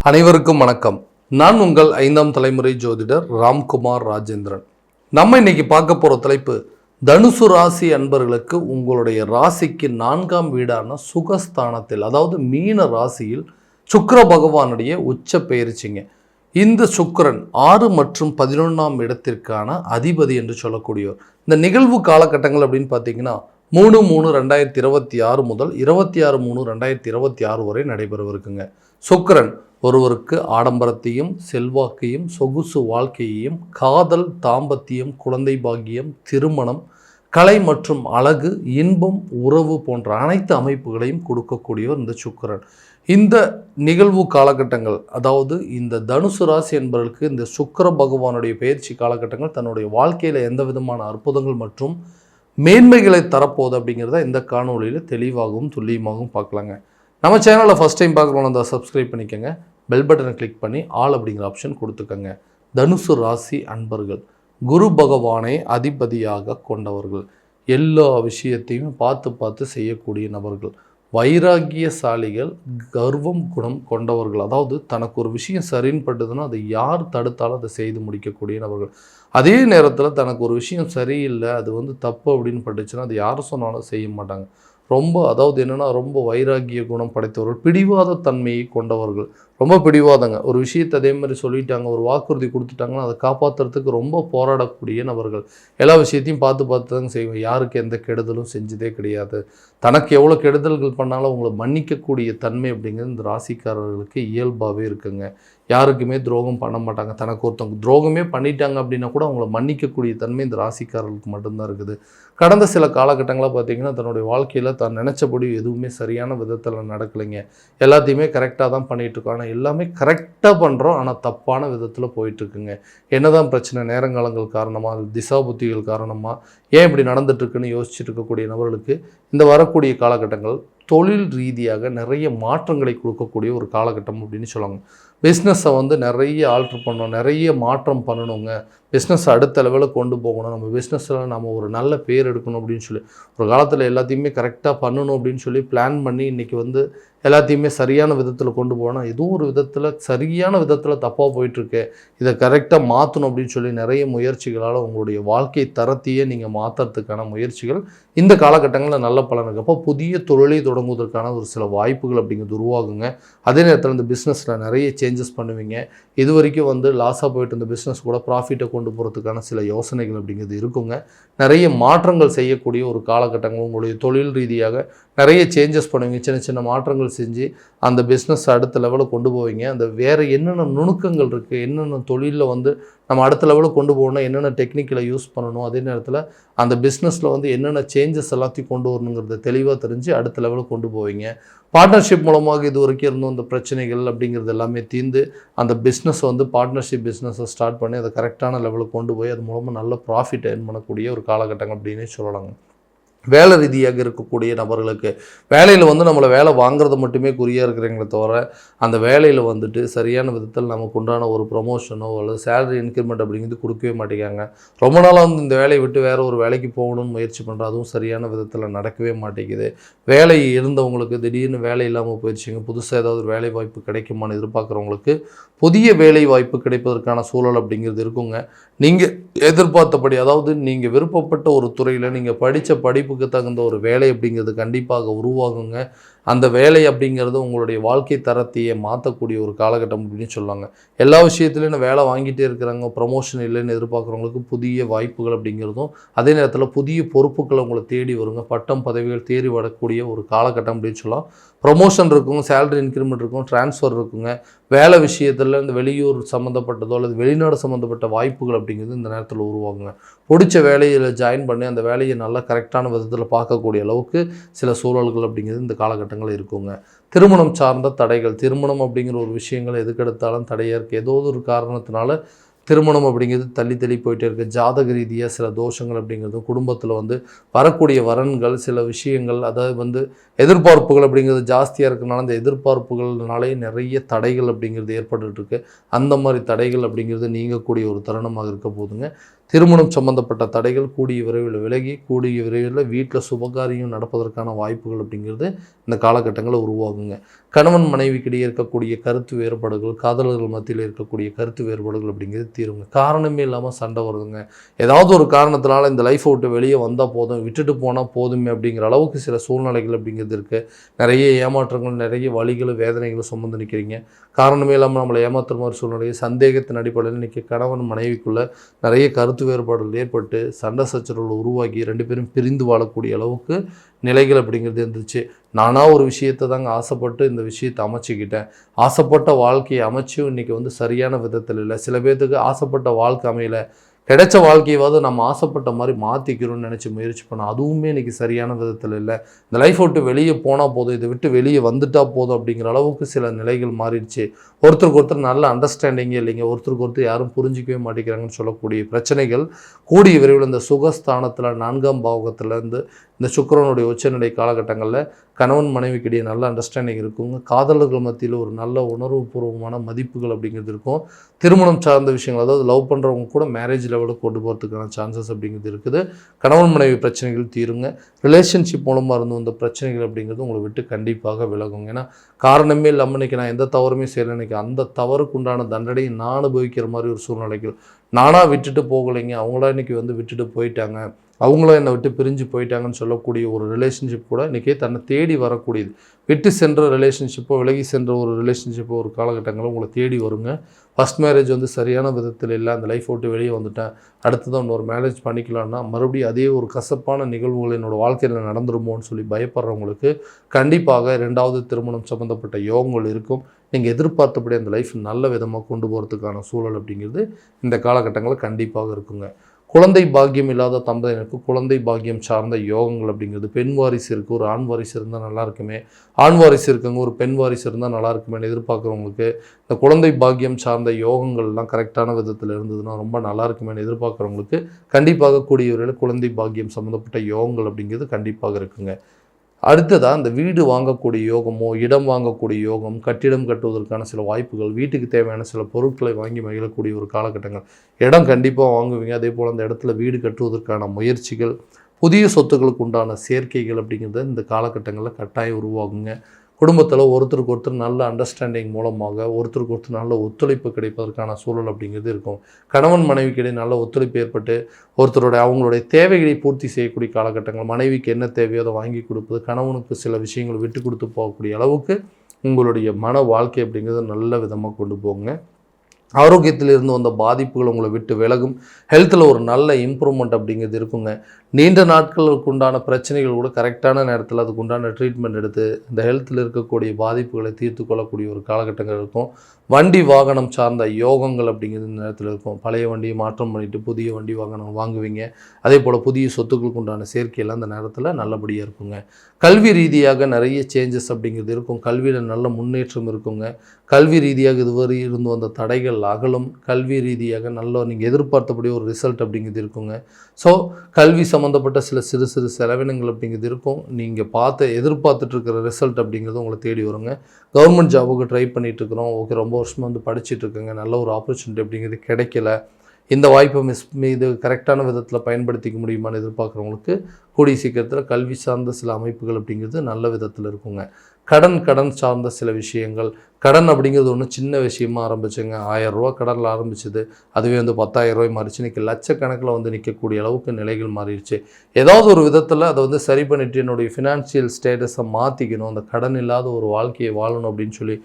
அனைவருக்கும் வணக்கம். நான் உங்கள் 5ஆம் தலைமுறை ஜோதிடர் ராம்குமார் ராஜேந்திரன். நம்ம இன்னைக்கு பார்க்க போகிற தலைப்பு, தனுசு ராசி அன்பர்களுக்கு உங்களுடைய ராசிக்கு 4ஆம் வீடான சுகஸ்தானத்தில், அதாவது மீன ராசியில் சுக்கிர பகவானுடைய உச்ச பெயர்ச்சிங்க. இந்த சுக்கிரன் 6 மற்றும் 11ஆம் இடத்திற்கான அதிபதி என்று சொல்லக்கூடியவர். இந்த நிகழ்வு காலகட்டங்கள் அப்படின்னு பார்த்தீங்கன்னா 3/3/2026 முதல் 26/3/2026 வரை நடைபெறவிருக்குங்க. சுக்கிரன் ஒருவருக்கு ஆடம்பரத்தையும் செல்வாக்கையும் சொகுசு வாழ்க்கையையும் காதல், தாம்பத்தியம், குழந்தை பாக்கியம், திருமணம், கலை மற்றும் அழகு, இன்பம், உறவு போன்ற அனைத்து அமைப்புகளையும் கொடுக்கக்கூடியவர் இந்த சுக்கிரன். இந்த நிகழ்வு காலகட்டங்கள், அதாவது இந்த தனுசு ராசி என்பவர்களுக்கு இந்த சுக்கிர பகவானுடைய பயிற்சி காலகட்டங்கள் தன்னுடைய வாழ்க்கையில் எந்த விதமான அற்புதங்கள் மற்றும் மேன்மைகளை தரப்போகுது அப்படிங்கிறத இந்த காணொலியில் தெளிவாகவும் துல்லியமாகவும் பார்க்கலாங்க. நம்ம சேனலில் ஃபஸ்ட் டைம் பார்க்குறோம் தான் சப்ஸ்கிரைப் பண்ணிக்கோங்க. பெல் பட்டனை கிளிக் பண்ணி ஆல் அப்படிங்கிற ஆப்ஷன் கொடுத்துக்கோங்க. தனுசு ராசி அன்பர்கள் குரு பகவானை அதிபதியாக கொண்டவர்கள், எல்லா விஷயத்தையும் பார்த்து செய்யக்கூடிய நபர்கள், வைராகியசாலிகள், கர்வம் குணம் கொண்டவர்கள். அதாவது தனக்கு ஒரு விஷயம் சரின்னு பட்டுதுன்னா அதை யார் தடுத்தாலும் அதை செய்து முடிக்கக்கூடிய நபர்கள். அதே நேரத்தில் தனக்கு ஒரு விஷயம் சரியில்லை, அது தப்பு அப்படின்னு பட்டுச்சுன்னா அது யார் சொன்னாலும் செய்ய மாட்டாங்க. அதாவது என்னென்னா ரொம்ப வைராகிய குணம் படைத்தவர்கள், பிடிவாத தன்மையை கொண்டவர்கள். ரொம்ப பிடிவாதங்க. ஒரு விஷயத்தை அதே மாதிரி சொல்லிட்டாங்க, ஒரு வாக்குறுதி கொடுத்துட்டாங்கன்னா அதை காப்பாற்றுறதுக்கு ரொம்ப போராடக்கூடிய நபர்கள். எல்லா விஷயத்தையும் பார்த்து தாங்க செய்வேன். யாருக்கு எந்த கெடுதலும் செஞ்சதே கிடையாது. தனக்கு எவ்வளோ கெடுதல்கள் பண்ணாலும் அவங்கள மன்னிக்கக்கூடிய தன்மை அப்படிங்கிறது இந்த ராசிக்காரர்களுக்கு இயல்பாகவே இருக்குங்க. யாருக்குமே துரோகம் பண்ண மாட்டாங்க. தனக்கு ஒருத்தவங்க துரோகமே பண்ணிட்டாங்க அப்படின்னா கூட அவங்கள மன்னிக்கக்கூடிய தன்மை இந்த ராசிக்காரர்களுக்கு மட்டும்தான் இருக்குது. கடந்த சில காலகட்டங்களாக பார்த்திங்கன்னா தன்னுடைய வாழ்க்கையில் தான் நினச்சபடி எதுவுமே சரியான விதத்தில் நடக்கலைங்க. எல்லாத்தையுமே கரெக்டாக தான் பண்ணிகிட்ருக்கோம். ஆனால் எல்லாமே கரெக்டாக பண்ணுறோம், ஆனால் தப்பான விதத்தில் போயிட்டுருக்குங்க. என்ன தான் பிரச்சனை? நேரங்காலங்கள் காரணமாக, திசா புத்திகள் காரணமாக ஏன் இப்படி நடந்துட்டுருக்குன்னு யோசிச்சுட்டு இருக்கக்கூடிய நபர்களுக்கு இந்த வரக்கூடிய காலகட்டங்கள் தொழில் ரீதியாக நிறைய மாற்றங்களை கொடுக்கக்கூடிய ஒரு காலகட்டம் அப்படின்னு சொல்லுவாங்க. பிஸ்னஸை நிறைய ஆல்ட்ரு பண்ணணும், நிறைய மாற்றம் பண்ணணுங்க. பிஸ்னஸ் அடுத்த லெவலில் கொண்டு போகணும், நம்ம பிஸ்னஸில் நம்ம ஒரு நல்ல பேர் எடுக்கணும் அப்படின்னு சொல்லி ஒரு காலத்தில் எல்லாத்தையுமே கரெக்டாக பண்ணணும் அப்படின்னு சொல்லி பிளான் பண்ணி இன்றைக்கி எல்லாத்தையுமே சரியான விதத்தில் கொண்டு போனால் ஏதோ ஒரு விதத்தில் சரியான விதத்தில் தப்பாக போயிட்டுருக்கு, இதை கரெக்டாக மாற்றணும் அப்படின்னு சொல்லி நிறைய முயற்சிகளால் உங்களுடைய வாழ்க்கை தரத்தையே நீங்கள் மாற்றுறதுக்கான முயற்சிகள் இந்த காலகட்டங்களில் நல்ல பலன் இருக்குது. அப்போ புதிய தொழிலை தொடங்குவதற்கான ஒரு சில வாய்ப்புகள் அப்படிங்கிறது உருவாகுங்க. அதே நேரத்தில் இந்த பிஸ்னஸில் நிறைய சேஞ்சஸ் பண்ணுவீங்க. இது வரைக்கும் லாஸாக போயிட்டு இந்த பிஸ்னஸ் கூட ப்ராஃபிட்டை கொண்டு போகிறதுக்கான சில யோசனைகள் அப்படிங்கிறது இருக்குங்க. நிறைய மாற்றங்கள் செய்யக்கூடிய ஒரு காலகட்டங்கள், உங்களுடைய தொழில் ரீதியாக நிறைய சேஞ்சஸ் பண்ணுவீங்க. சின்ன மாற்றங்கள் செஞ்சு அந்த பிஸ்னஸ் அடுத்த லெவலில் கொண்டு போவீங்க. அந்த வேறு என்னென்ன நுணுக்கங்கள் இருக்குது, என்னென்ன தொழிலில் நம்ம அடுத்த லெவலில் கொண்டு போகணும், என்னென்ன டெக்னிக்கலை யூஸ் பண்ணணும், அதே நேரத்தில் அந்த பிஸ்னஸில் என்னென்ன சேஞ்சஸ் எல்லாத்தையும் கொண்டு வரணுங்கிறத தெளிவாக தெரிஞ்சு அடுத்த லெவலில் கொண்டு போவீங்க. பார்ட்னர்ஷிப் மூலமாக இது வரைக்கும் இருந்தும் அந்த பிரச்சனைகள் அப்படிங்கிறது எல்லாமே தீர்ந்து அந்த பிஸ்னஸை பார்ட்னர்ஷிப் பிஸ்னஸை ஸ்டார்ட் பண்ணி அதை கரெக்டான லெவலுக்கு கொண்டு போய் அது மூலமாக நல்ல ப்ராஃபிட் ஏர்ன் பண்ணக்கூடிய ஒரு காலகட்டம் அப்படின்னே சொல்லலாங்க. வேலை ரீதியாக இருக்கக்கூடிய நபர்களுக்கு வேலையில் நம்மளை வேலை வாங்குறது மட்டுமே குறியாக இருக்கிறீங்களே தவிர அந்த வேலையில் சரியான விதத்தில் நமக்கு உண்டான ஒரு ப்ரொமோஷனோ அல்லது சேலரி இன்க்ரிமெண்ட் அப்படிங்கிறது கொடுக்கவே மாட்டேங்காங்க. ரொம்ப நாளாக இந்த வேலையை விட்டு வேறு ஒரு வேலைக்கு போகணும்னு முயற்சி பண்ணுற, அதுவும் சரியான விதத்தில் நடக்கவே மாட்டேங்குது. வேலை இருந்தவங்களுக்கு திடீர்னு வேலை இல்லாமல் போயிடுச்சுங்க. புதுசாக ஏதாவது ஒரு வேலை வாய்ப்பு கிடைக்குமான்னு எதிர்பார்க்குறவங்களுக்கு புதிய வேலை வாய்ப்பு கிடைப்பதற்கான சூழல் அப்படிங்கிறது இருக்குங்க. நீங்கள் எதிர்பார்த்தபடி, அதாவது நீங்கள் விருப்பப்பட்ட ஒரு துறையில் நீங்கள் படித்த படிப்புக்கு தகுந்த ஒரு வேலை அப்படிங்கிறது கண்டிப்பாக உருவாகுங்க. அந்த வேலை அப்படிங்கிறது உங்களுடைய வாழ்க்கை தரத்தையே மாற்றக்கூடிய ஒரு காலகட்டம் அப்படின்னு சொல்லுவாங்க. எல்லா விஷயத்துலையும் வேலை வாங்கிட்டே இருக்கிறாங்க, ப்ரமோஷன் இல்லைன்னு எதிர்பார்க்குறவங்களுக்கு புதிய வாய்ப்புகள் அப்படிங்கிறதும், அதே நேரத்தில் புதிய பொறுப்புகளை உங்களை தேடி வருங்க. பட்டம் பதவிகள் தேடி வரக்கூடிய ஒரு காலகட்டம் அப்படின்னு சொல்லலாம். ப்ரொமோஷன் இருக்குங்க, சேலரி இன்க்ரிமெண்ட் இருக்கும், ட்ரான்ஸ்ஃபர் இருக்குங்க. வேலை விஷயத்தில் இந்த வெளியூர் சம்மந்தப்பட்டதோ அல்லது வெளிநாடு சம்மந்தப்பட்ட வாய்ப்புகள் அப்படிங்கிறது இந்த நேரத்தில் உருவாகுங்க. பிடிச்ச வேலையில் ஜாயின் பண்ணி அந்த வேலையை நல்லா கரெக்டான விதத்தில் பார்க்கக்கூடிய அளவுக்கு சில சூழல்கள் அப்படிங்கிறது இந்த காலகட்டங்கள் இருக்குங்க. திருமணம் சார்ந்த தடைகள், திருமணம் அப்படிங்கிற ஒரு விஷயங்கள் எதுக்கெடுத்தாலும் தடையாக இருக்குது. ஏதோ ஒரு காரணத்தினால திருமணம் அப்படிங்கிறது தள்ளி போயிட்டே இருக்குது. ஜாதக ரீதியாக சில தோஷங்கள் அப்படிங்கிறது, குடும்பத்தில் வரக்கூடிய வரன்கள், சில விஷயங்கள், அதாவது எதிர்பார்ப்புகள் அப்படிங்கிறது ஜாஸ்தியாக இருக்கிறனால அந்த எதிர்பார்ப்புகள்னாலே நிறைய தடைகள் அப்படிங்கிறது ஏற்பட்டுருக்கு. அந்த மாதிரி தடைகள் அப்படிங்கிறது நீங்கக்கூடிய ஒரு தருணமாக இருக்க போதுங்க. திருமணம் சம்பந்தப்பட்ட தடைகள் கூடிய விரைவில் விலகி கூடிய விரைவில் வீட்டில் சுபகாரியம் நடப்பதற்கான வாய்ப்புகள் அப்படிங்கிறது இந்த காலகட்டங்களில் உருவாகுங்க. கணவன் மனைவிக்கிடையே இருக்கக்கூடிய கருத்து வேறுபாடுகள், காதலர்கள் மத்தியில் இருக்கக்கூடிய கருத்து வேறுபாடுகள் அப்படிங்கிறது தீருங்க. காரணமே இல்லாமல் சண்டை வருதுங்க. ஏதாவது ஒரு காரணத்தினால இந்த லைஃப்பை விட்டு வெளியே வந்தால் போதும், விட்டுட்டு போனால் போதுமே அப்படிங்கிற அளவுக்கு சில சூழ்நிலைகள் அப்படிங்கிறது இருக்குது. நிறைய ஏமாற்றங்கள், நிறைய வலிகளும் வேதனைகளும் சுமந்து நிற்கிறீங்க. காரணமே இல்லாமல் நம்மளை ஏமாத்துற மாதிரி சூழ்நிலையை சந்தேகத்தின் அடிப்படையில் இன்றைக்கி கணவன் மனைவிக்குள்ளே நிறைய கருத்து வேறுபாடுகள் ஏற்பட்டு சண்டை சச்சரவுகள் உருவாகி 2 பேரும் பிரிந்து வாழக்கூடிய அளவுக்கு நிலைகள் அப்படிங்கிறது இருந்துச்சு. நானாக ஒரு விஷயத்தை தாங்க ஆசைப்பட்டு இந்த விஷயத்தை அமைச்சிக்கிட்டேன். ஆசைப்பட்ட வாழ்க்கையை அமைச்சும் இன்றைக்கி சரியான விதத்தில் இல்லை. சில பேர்த்துக்கு ஆசைப்பட்ட வாழ்க்கை அமையலை, கிடைச்ச வாழ்க்கையாவது நம்ம ஆசைப்பட்ட மாதிரி மாற்றிக்கிறோம்னு நினச்சி முயற்சி பண்ணோம். அதுவுமே இன்றைக்கி சரியான விதத்தில் இல்லை. இந்த லைஃப் விட்டு வெளியே போனால் போதும், இதை விட்டு வெளியே வந்துட்டால் போதும் அப்படிங்கிற அளவுக்கு சில நிலைகள் மாறிடுச்சு. ஒருத்தருக்கு ஒருத்தர் நல்ல அண்டர்ஸ்டாண்டிங்கே இல்லைங்க. ஒருத்தருக்கு ஒருத்தர் யாரும் புரிஞ்சிக்கவே மாட்டேங்கிறாங்கன்னு சொல்லக்கூடிய பிரச்சனைகள் கூடிய விரைவில் இந்த சுகஸ்தானத்தில் 4ஆம் பாவகத்திலேருந்து இந்த சுக்கிரனுடைய உச்சநிலை காலகட்டங்களில் கணவன் மனைவிக்கிடையே நல்ல அண்டர்ஸ்டாண்டிங் இருக்குங்க. காதலர்கள் மத்தியில் ஒரு நல்ல உணர்வுபூர்வமான மதிப்புகள் அப்படிங்கிறது இருக்கும். திருமணம் சார்ந்த விஷயங்கள், அதாவது லவ் பண்ணுறவங்க கூட மேரேஜ் லெவலுக்கு கொண்டு போகிறதுக்கான சான்சஸ் அப்படிங்கிறது இருக்குது. கணவன் மனைவி பிரச்சனைகள் தீருங்க. ரிலேஷன்ஷிப் மூலமாக இருந்து வந்த பிரச்சனைகள் அப்படிங்கிறது உங்களை விட்டு கண்டிப்பாக விலகுங்க. ஏன்னா காரணமே இல்லாமல் இன்றைக்கி நான் எந்த தவறுமே செய்யலை, இன்றைக்கி அந்த தவறுக்கு உண்டான தண்டனையை நான் அனுபவிக்கிற மாதிரி ஒரு சூழ்நிலைகள். நானாக விட்டுட்டு போகலைங்க, அவங்களா இன்றைக்கி விட்டுட்டு போயிட்டாங்க, அவங்களும் என்னை விட்டு பிரிஞ்சு போயிட்டாங்கன்னு சொல்லக்கூடிய ஒரு ரிலேஷன்ஷிப் கூட இன்றைக்கி தன்னை தேடி வரக்கூடியது. விட்டு சென்ற ரிலேஷன்ஷிப்போ விலகி சென்ற ஒரு ரிலேஷன்ஷிப்போ ஒரு காலகட்டங்களும் உங்களை தேடி வருங்க. ஃபஸ்ட் மேரேஜ் சரியான விதத்தில் இல்லை, அந்த லைஃப் விட்டு வெளியே வந்துட்டேன், அடுத்ததான் இன்னொரு மேரேஜ் பண்ணிக்கலான்னா மறுபடியும் அதே ஒரு கசப்பான நிகழ்வுகள் என்னோடய வாழ்க்கையில் நடந்துருமோன்னு சொல்லி பயப்படுறவங்களுக்கு கண்டிப்பாக 2வது திருமணம் சம்மந்தப்பட்ட யோகங்கள் இருக்கும். நீங்கள் எதிர்பார்த்தபடி அந்த லைஃப் நல்ல விதமாக கொண்டு போகிறதுக்கான சூழல் அப்படிங்கிறது இந்த காலகட்டங்களில் கண்டிப்பாக இருக்குங்க. குழந்தை பாக்கியம் இல்லாத தம்பதியினருக்கு குழந்தை பாக்கியம் சார்ந்த யோகங்கள் அப்படிங்கிறது, பெண் வாரிசு இருக்குது, ஒரு ஆண் வாரிசு இருந்தால் நல்லா இருக்குமே, ஆண் வாரிசு இருக்குங்க, ஒரு பெண் வாரிசு இருந்தால் நல்லா இருக்குமே எதிர்பார்க்குறவங்களுக்கு இந்த குழந்தை பாக்கியம் சார்ந்த யோகங்கள்லாம் கரெக்டான விதத்தில் இருந்ததுன்னா ரொம்ப நல்லா இருக்குமேனு எதிர்பார்க்குறவங்களுக்கு கண்டிப்பாக கூடிய வரையில் குழந்தை பாக்கியம் சம்மந்தப்பட்ட யோகங்கள் அப்படிங்கிறது கண்டிப்பாக இருக்குங்க. அடுத்ததாக இந்த வீடு வாங்கக்கூடிய யோகமோ, இடம் வாங்கக்கூடிய யோகம், கட்டிடம் கட்டுவதற்கான சில வாய்ப்புகள், வீட்டுக்கு தேவையான சில பொருட்களை வாங்கி மகிழக்கூடிய ஒரு காலகட்டங்கள். இடம் கண்டிப்பாக வாங்குவீங்க. அதே போல் அந்த இடத்துல வீடு கட்டுவதற்கான முயற்சிகள், புதிய சொத்துக்களுக்கு உண்டான சேர்க்கைகள் அப்படிங்கிறது இந்த காலகட்டங்களில் கட்டாயம் உருவாகுங்க. குடும்பத்தில் ஒருத்தருக்கு ஒருத்தர் நல்ல அண்டர்ஸ்டாண்டிங் மூலமாக ஒருத்தருக்கு ஒருத்தர் நல்ல ஒத்துழைப்பு கிடைப்பதற்கான சூழல் அப்படிங்கிறது இருக்கும். கணவன் மனைவிக்கிடையே நல்ல ஒத்துழைப்பு ஏற்பட்டு அவங்களுடைய தேவைகளை பூர்த்தி செய்யக்கூடிய காலகட்டங்கள், மனைவிக்கு என்ன தேவையோ அதை வாங்கி கொடுப்பது, கணவனுக்கு சில விஷயங்களை விட்டு கொடுத்து போகக்கூடிய அளவுக்கு உங்களுடைய மன வாழ்க்கை அப்படிங்கிறது நல்ல விதமாக கொண்டு போங்க. ஆரோக்கியத்திலிருந்து வந்த பாதிப்புகள் உங்களை விட்டு விலகும். ஹெல்த்தில் ஒரு நல்ல இம்ப்ரூவ்மெண்ட் அப்படிங்கிறது இருக்குங்க. நீண்ட நாட்களுக்கு உண்டான பிரச்சனைகள் கூட கரெக்டான நேரத்தில் அதுக்கு உண்டான ட்ரீட்மெண்ட் எடுத்து இந்த ஹெல்த்தில் இருக்கக்கூடிய பாதிப்புகளை தீர்த்து கொள்ளக்கூடிய ஒரு காலகட்டங்கள் இருக்கும். வண்டி வாகனம் சார்ந்த யோகங்கள் அப்படிங்கிறது இந்த நேரத்தில் இருக்கும். பழைய வண்டியை மாற்றம் பண்ணிவிட்டு புதிய வண்டி வாகனம் வாங்குவீங்க. அதே போல் புதிய சொத்துக்களுக்கு உண்டான சேர்க்கையெல்லாம் இந்த நேரத்தில் நல்லபடியாக இருக்குங்க. கல்வி ரீதியாக நிறைய சேஞ்சஸ் அப்படிங்கிறது இருக்கும். கல்வியில் நல்ல முன்னேற்றம் இருக்குங்க. கல்வி ரீதியாக இதுவரை இருந்து வந்த தடைகள் அகலும். கல்வி ரீதியாக நல்ல நீங்கள் எதிர்பார்த்தபடி ஒரு ரிசல்ட் அப்படிங்கிறது இருக்குங்க. ஸோ கல்வி சம்மந்தப்பட்ட சில சிறு சிறு செலவினங்கள் அப்படிங்கிறது இருக்கும். நீங்கள் எதிர்பார்த்துட்டு இருக்கிற ரிசல்ட் அப்படிங்கிறது உங்களை தேடி வருங்க. கவர்மெண்ட் ஜாபுக்கு ட்ரை பண்ணிகிட்ருக்குறோம், ஓகே, ரொம்ப வருஷமாக படிச்சுட்ருக்கேங்க, நல்ல ஒரு ஆப்பர்ச்சுனிட்டி அப்படிங்கிறது கிடைக்கல, இந்த வாய்ப்பை இது கரெக்டான விதத்தில் பயன்படுத்திக்க முடியுமான்னு எதிர்பார்க்குறவங்களுக்கு கூடிய சீக்கிரத்தில் கல்வி சார்ந்த சில அமைப்புகள் அப்படிங்கிறது நல்ல விதத்தில் இருக்குங்க. கடன் சார்ந்த சில விஷயங்கள், கடன் அப்படிங்கிறது ஒன்றும் சின்ன விஷயமாக ஆரம்பிச்சுங்க. 1000 ரூபா கடனில் ஆரம்பிச்சது அதுவே 10,000 ரூபாய் மாறிச்சு. இன்றைக்கி லட்சக்கணக்கில் நிற்கக்கூடிய அளவுக்கு நிலைகள் மாறிடுச்சு. ஏதாவது ஒரு விதத்தில் அதை சரி பண்ணிவிட்டு என்னுடைய ஃபினான்ஷியல் ஸ்டேட்டஸை மாற்றிக்கணும், அந்த கடன் இல்லாத ஒரு வாழ்க்கையை வாழணும் அப்படின்னு சொல்லி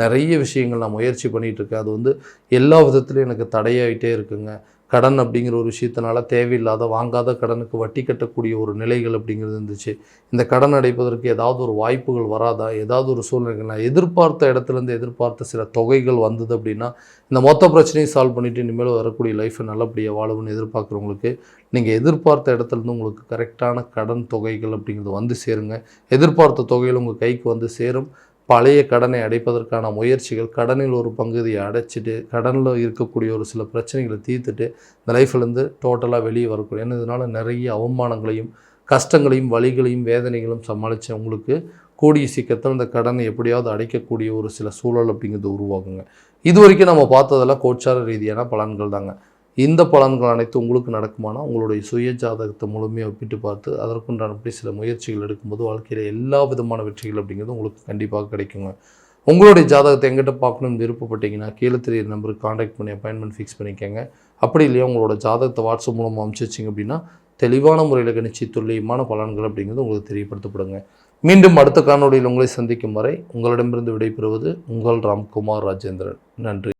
நிறைய விஷயங்கள் நான் முயற்சி பண்ணிகிட்ருக்கேன். அது எல்லா விதத்துலையும் எனக்கு தடையாகிட்டே இருக்குங்க. கடன் அப்படிங்கிற ஒரு விஷயத்தினால தேவையில்லாத வாங்காத கடனுக்கு வட்டி கட்டக்கூடிய ஒரு நிலைகள் அப்படிங்கிறது இருந்துச்சு. இந்த கடன் அடைப்பதற்கு ஏதாவது ஒரு வாய்ப்புகள் வராதா, ஏதாவது ஒரு சூழ்நிலைகள் நான் எதிர்பார்த்த இடத்துலேருந்து எதிர்பார்த்த சில தொகைகள் வந்தது அப்படின்னா இந்த மொத்த பிரச்சனையும் சால்வ் பண்ணிவிட்டு இனிமேல் வரக்கூடிய லைஃப்பை நல்லபடியாக வாழணும்னு எதிர்பார்க்குறவங்களுக்கு நீங்கள் எதிர்பார்த்த இடத்துலேருந்து உங்களுக்கு கரெக்டான கடன் தொகைகள் அப்படிங்கிறது சேருங்க. எதிர்பார்த்த தொகைகள் உங்கள் கைக்கு சேரும். பழைய கடனை அடைப்பதற்கான முயற்சிகள், கடனில் ஒரு பகுதியை அடைச்சிட்டு கடனில் இருக்கக்கூடிய ஒரு சில பிரச்சனைகளை தீர்த்துட்டு இந்த லைஃப்லேருந்து டோட்டலாக வெளியே வரக்கூடிய, ஏன்னா இதனால் நிறைய அவமானங்களையும் கஷ்டங்களையும் வலிகளையும் வேதனைகளும் சமாளித்த உங்களுக்கு கூடிய சீக்கிரத்தில் இந்த கடனை எப்படியாவது அடைக்கக்கூடிய ஒரு சில சூழல் அப்படிங்கிறது உருவாகுங்க. இது வரைக்கும் நம்ம பார்த்ததெல்லாம் கோச்சார ரீதியான பலன்கள் தாங்க. இந்த பலன்கள் அனைத்து உங்களுக்கு நடக்குமானா உங்களுடைய சுய ஜாதகத்தை முழுமையாக ஒப்பிட்டு பார்த்து அதற்குண்டானபடி சில முயற்சிகள் எடுக்கும்போது வாழ்க்கையில் எல்லா விதமான வெற்றிகள் அப்படிங்கிறது உங்களுக்கு கண்டிப்பாக கிடைக்குங்க. உங்களுடைய ஜாதகத்தை எங்கிட்ட பார்க்கணும்னு விருப்பப்பட்டீங்கன்னா கீழே தெரியுற நம்பருக்கு காண்டாக்ட் பண்ணி அப்பாயின்மெண்ட் ஃபிக்ஸ் பண்ணிக்கோங்க. அப்படி இல்லையா உங்களோட ஜாதகத்தை வாட்ஸ்அப் மூலமாக அனுப்பிச்சி வச்சிங்க அப்படின்னா தெளிவான முறையில் கணிச்சு துல்லியமான பலன்கள் அப்படிங்கிறது உங்களுக்கு தெரியப்படுத்தப்படுங்க. மீண்டும் அடுத்த காணொலியில் உங்களை சந்திக்கும் வரை உங்களிடமிருந்து விடைபெறுவது உங்கள் ராம்குமார் ராஜேந்திரன். நன்றி.